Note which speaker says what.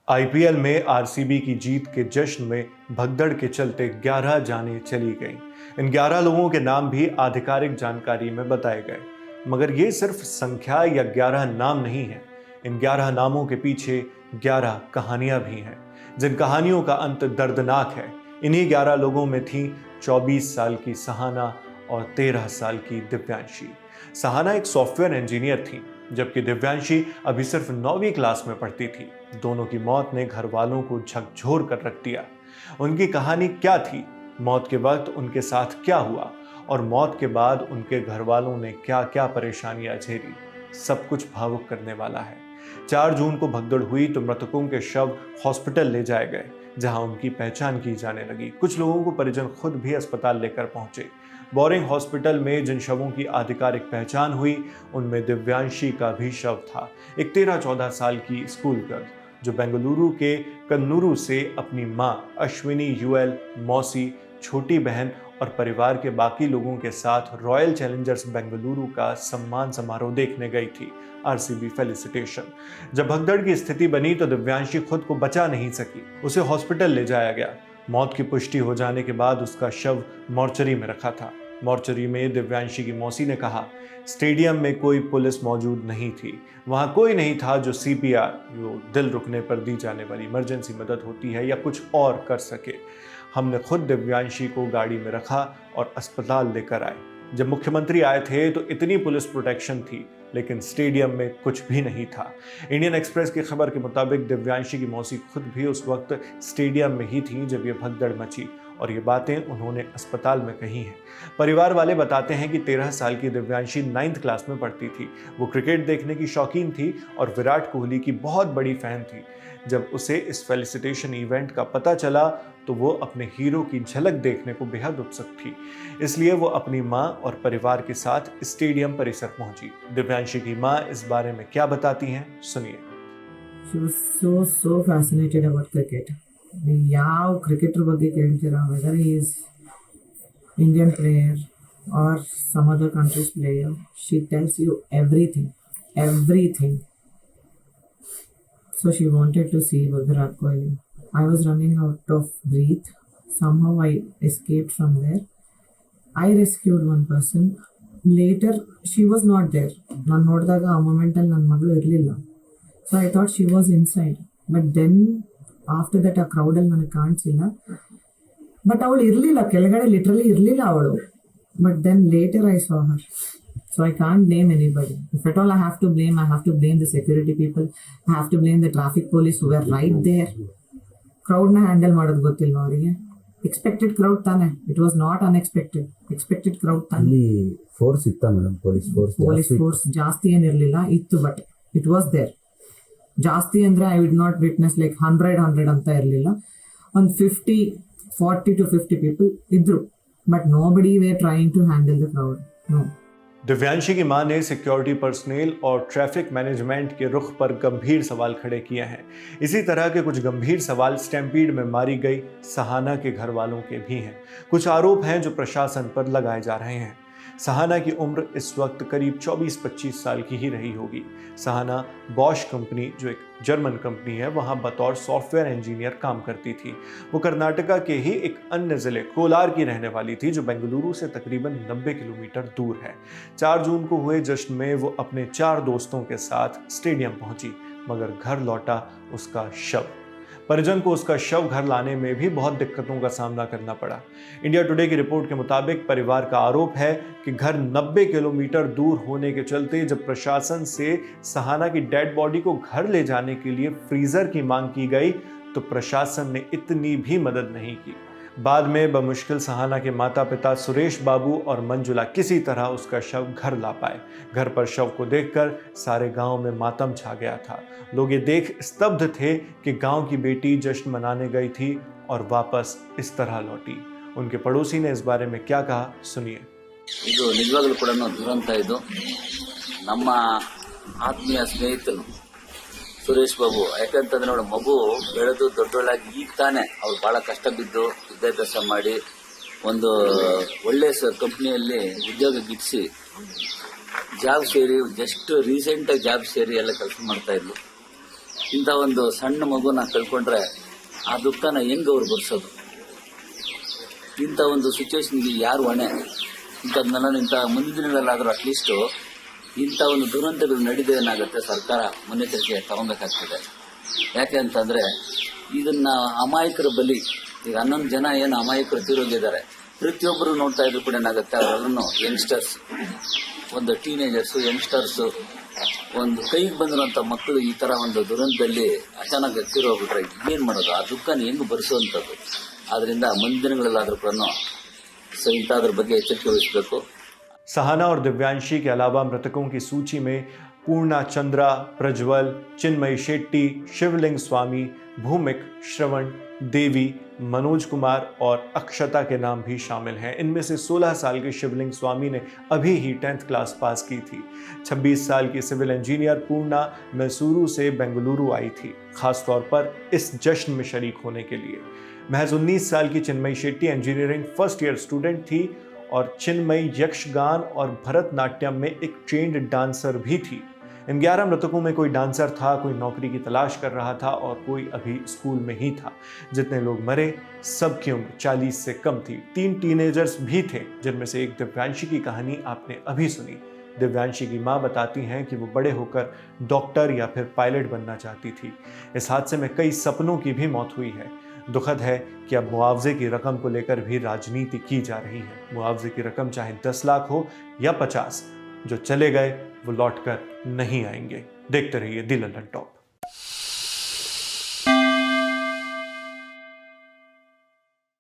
Speaker 1: IPL में RCB की जीत के जश्न में भगदड़ के चलते 11 जानें चली गईं। इन 11 लोगों के नाम भी आधिकारिक जानकारी में बताए गए, मगर ये सिर्फ संख्या या 11 नाम नहीं है। इन 11 नामों के पीछे 11 कहानियां भी हैं, जिन कहानियों का अंत दर्दनाक है। इन्हीं 11 लोगों में थी 24 साल की सहाना और 13 साल की दिव्यांशी। सहाना एक सॉफ्टवेयर इंजीनियर थी, जबकि दिव्यांशी अभी सिर्फ 9वीं क्लास में पढ़ती थी। दोनों की मौत ने घर वालों को झकझोर कर रख दिया। उनकी कहानी क्या थी, मौत के वक्त उनके साथ क्या हुआ और मौत के बाद उनके घर वालों ने क्या क्या परेशानियां झेली, सब कुछ भावुक करने वाला है। 4 जून को भगदड़ हुई तो मृतकों के शव हॉस्पिटल ले जाए गए, जहां उनकी पहचान की जाने लगी। कुछ लोगों को परिजन खुद भी अस्पताल लेकर पहुंचे। बोरिंग हॉस्पिटल में जिन शवों की आधिकारिक पहचान हुई, उनमें दिव्यांशी का भी शव था, एक 13-14 साल की स्कूल गर्ल जो बेंगलुरु के कन्नूरू से अपनी मां अश्विनी, यूएल, मौसी, छोटी बहन और परिवार के बाकी लोगों के साथ रॉयल चैलेंजर्स बेंगलुरु का सम्मान समारोह देखने गई थी। RCB felicitation. जब भगदड़ की स्थिति बनी तो दिव्यांशी खुद को बचा नहीं सकी, उसे हॉस्पिटल ले जाया गया। मौत की पुष्टि हो जाने के बाद उसका शव मॉर्चरी में रखा था। मॉर्चरी में दिव्यांशी की मौसी ने कहा, स्टेडियम में कोई पुलिस मौजूद नहीं थी, वहां कोई नहीं था जो सीपीआर, जो दिल रुकने पर दी जाने वाली इमरजेंसी मदद होती है, या कुछ और कर सके। हमने खुद दिव्यांशी को गाड़ी में रखा और अस्पताल लेकर आए। जब मुख्यमंत्री आए थे तो इतनी पुलिस प्रोटेक्शन थी, लेकिन स्टेडियम में कुछ भी नहीं था। इंडियन एक्सप्रेस की खबर के मुताबिक दिव्यांशी की मौसी खुद भी उस वक्त स्टेडियम में ही थी जब ये भगदड़ मची, और ये बातें उन्होंने अस्पताल में कही हैं। परिवार वाले बताते हैं कि 13 साल की दिव्यांशी 9th क्लास में पढ़ती थी। वो क्रिकेट देखने की शौकीन थी और विराट कोहली की बहुत बड़ी फैन थी। जब उसे इस फेलिसिटेशन इवेंट का पता चला तो वो अपने हीरो की झलक देखने को बेहद उत्सुक थी, इसलिए वो अपनी मां और परिवार के साथ स्टेडियम परिसर पहुंची। दिव्यांशी की मां इस बारे में क्या बताती हैं, सुनिए।
Speaker 2: She was so fascinated about cricket. ಯಾವ ಕ್ರಿಕೆಟರ್ ಬಗ್ಗೆ ಕೇಳ್ತೀರಾ, weather he is Indian player or some other country's player, she tells you everything. So she wanted to see Virat Kohli. I was running out of breath. Somehow I escaped from there. I rescued one person. Later she was not there. ನಾನು ನೋಡಿದಾಗ ಆ ಮೂಮೆಂಟಲ್ಲಿ ನನ್ನ ಮಗಳು ಇರಲಿಲ್ಲ. So I thought she was inside. But then after that ಆ ಕ್ರೌಡಲ್ಲಿ ನನಗೆ ಕಾಣಿಸಿಲ್ಲ. But ಅವಳು ಇರಲಿಲ್ಲ, ಕೆಳಗಡೆ ಲಿಟ್ರಲಿ ಇರಲಿಲ್ಲ ಅವಳು. But then later I saw her. So I can't blame anybody. If at all I have to blame the security people. I have to blame the traffic police who were right there. ಕ್ರೌಡ್ನ handle ಮಾಡೋದು ಗೊತ್ತಿಲ್ವಾ ಅವರಿಗೆ? Expected crowd ತಾನೆ, it was not unexpected. Expected crowd ತಾನೆ.
Speaker 3: Force ಇತ್ತಾ madam? Police force
Speaker 2: ಜಾಸ್ತಿ ಏನಿರಲಿಲ್ಲ, ಇತ್ತು, ಬಟ್ ಇಟ್ ವಾಸ್ ದೇರ್. ಜಾಸ್ತಿ ಅಂದರೆ I would not witness like 100 ಅಂತ ಇರಲಿಲ್ಲ. ಒಂದು 40 to 50 ಪೀಪಲ್ ಇದ್ರು, but nobody were trying to handle the crowd. No.
Speaker 1: Divyanshi की मां ने सिक्योरिटी पर्सनल और ट्रैफिक मैनेजमेंट के रुख पर गंभीर सवाल खड़े किए हैं। इसी तरह के कुछ गंभीर सवाल स्टैम्पीड में मारी गई सहाना के घर वालों के भी हैं। कुछ आरोप हैं जो प्रशासन पर लगाए जा रहे हैं। सहाना की उम्र इस वक्त करीब 24-25 साल की ही रही होगी। सहाना बॉश कंपनी, जो एक जर्मन कंपनी है, वहां बतौर सॉफ्टवेयर इंजीनियर काम करती थी। वो कर्नाटका के ही एक अन्य जिले कोलार की रहने वाली थी, जो बेंगलुरु से तकरीबन 90 किलोमीटर दूर है। 4 जून को हुए जश्न में वो अपने 4 दोस्तों के साथ स्टेडियम पहुंची, मगर घर लौटा उसका शव। परिजन को उसका शव घर लाने में भी बहुत दिक्कतों का सामना करना पड़ा। इंडिया टुडे की रिपोर्ट के मुताबिक परिवार का आरोप है कि घर 90 किलोमीटर दूर होने के चलते जब प्रशासन से सहाना की डेड बॉडी को घर ले जाने के लिए फ्रीजर की मांग की गई तो प्रशासन ने इतनी भी मदद नहीं की। बाद में बमुश्किल सहाना के माता पिता सुरेश बाबू और मंजुला किसी तरह उसका शव घर ला पाए। घर पर शव को देखकर सारे गांव में मातम छा गया था। लोग ये देख स्तब्ध थे कि गांव की बेटी जश्न मनाने गई थी और वापस इस तरह लौटी। उनके पड़ोसी ने इस बारे में क्या कहा, सुनिए।
Speaker 4: ಇದು ನಿಜವಾಗ್ಲೂ ಕೂಡ ದುರಂತ. ಇದು ನಮ್ಮ ಆತ್ಮೀಯ ಸ್ನೇಹಿತರು ಸುರೇಶ್ ಬಾಬು. ಯಾಕಂತಂದ್ರೆ ಅವಳ ಮಗು ಬೆಳೆದು ದೊಡ್ಡೊಳಾಗಿ ಈಗ ತಾನೆ ಅವ್ರು ಬಹಳ ಕಷ್ಟ ಬಿದ್ದು ವಿದ್ಯಾಭ್ಯಾಸ ಮಾಡಿ ಒಂದು ಒಳ್ಳೆ ಕಂಪ್ನಿಯಲ್ಲಿ ಉದ್ಯೋಗ ಗಿಟ್ಟಿಸಿ ಜಾಬ್ ಸೇರಿ ಜಸ್ಟ್ ರೀಸೆಂಟ್ ಆಗಿ ಜಾಬ್ ಸೇರಿ ಎಲ್ಲ ಕೆಲಸ ಮಾಡ್ತಾ ಇದ್ಲು. ಇಂಥ ಒಂದು ಸಣ್ಣ ಮಗುನ ಕಳ್ಕೊಂಡ್ರೆ ಆ ದುಃಖನ ಹೆಂಗೆ ಅವ್ರು ಬರ್ಸೋದು? ಇಂಥ ಒಂದು ಸಿಚುವೇಶನ್ಗೆ ಯಾರು ಹೊಣೆ? ಇಂಥದ್ನೆಲ್ಲ ಇಂಥ ಮುಂದಿನ ದಿನಗಳಲ್ಲಾದರೂ ಅಟ್ಲೀಸ್ಟು ಇಂಥ ಒಂದು ದುರಂತಗಳು ನಡೆದೇ ಏನಾಗುತ್ತೆ, ಸರ್ಕಾರ ಮುನ್ನೆಚ್ಚರಿಕೆ ತಗೊಬೇಕಾಗ್ತದೆ. ಯಾಕೆ ಅಂತಂದರೆ ಇದನ್ನ ಅಮಾಯಕರ ಬಲಿ, ಈಗ 11 ಜನ ಏನು ಅಮಾಯಕರು ತೀರೋಗಿದ್ದಾರೆ, ಪ್ರತಿಯೊಬ್ಬರು ನೋಡ್ತಾ ಇದ್ರು ಕೂಡ ಏನಾಗುತ್ತೆ, ಅವರೆಲ್ಲರೂ ಯಂಗ್ಸ್ಟರ್ಸ್, ಒಂದು ಟೀನೇಜರ್ಸು, ಯಂಗ್ಸ್ಟರ್ಸು, ಒಂದು ಕೈಗೆ ಬಂದಿರುವಂಥ ಮಕ್ಕಳು ಈ ಥರ ಒಂದು ದುರಂತದಲ್ಲಿ ಅಚಾನಕ್ ತೀರೋಗ್ಬಿಟ್ರೆ ಏನು ಮಾಡೋದು? ಆ ದುಃಖನ ಹೆಂಗೆ ಭರಿಸುವಂಥದ್ದು? ಆದ್ದರಿಂದ ಮುಂದಿನ ದಿನಗಳಲ್ಲಾದರೂ ಕೂಡ ಇಂಥದ್ರ ಬಗ್ಗೆ ಎಚ್ಚರಿಕೆ ವಹಿಸಬೇಕು.
Speaker 1: सहाना और दिव्यांशी के अलावा मृतकों की सूची में पूर्णा चंद्रा, प्रज्वल, चिन्मयी शेट्टी, शिवलिंग स्वामी, भूमिक, श्रवण, देवी, मनोज कुमार और अक्षता के नाम भी शामिल हैं। इनमें से 16 साल के शिवलिंग स्वामी ने अभी ही 10th क्लास पास की थी। 26 साल की सिविल इंजीनियर पूर्णा मैसूरू से बेंगलुरु आई थी, खासतौर पर इस जश्न में शरीक होने के लिए। महज 19 साल की Chinmayi Shetty engineering first year student थी और चिन्मयी यक्षगान और भरतनाट्यम में एक ट्रेंड डांसर भी थी। इन 11 मृतकों में कोई डांसर था, कोई नौकरी की तलाश कर रहा था और कोई अभी स्कूल में ही था। जितने लोग मरे सबकी उम्र 40 से कम थी। 3 टीनेजर्स भी थे, जिनमें से एक दिव्यांशी की कहानी आपने अभी सुनी। दिव्यांशी की मां बताती हैं कि वो बड़े होकर डॉक्टर या फिर पायलट बनना चाहती थी। इस हादसे में कई सपनों की भी मौत हुई है। दुखद है कि अब मुआवजे की रकम को लेकर भी राजनीति की जा रही है। मुआवजे की रकम चाहे 10 लाख हो या 50, जो चले गए वो लौट कर नहीं आएंगे। देखते रहिए दी लंदन टॉप।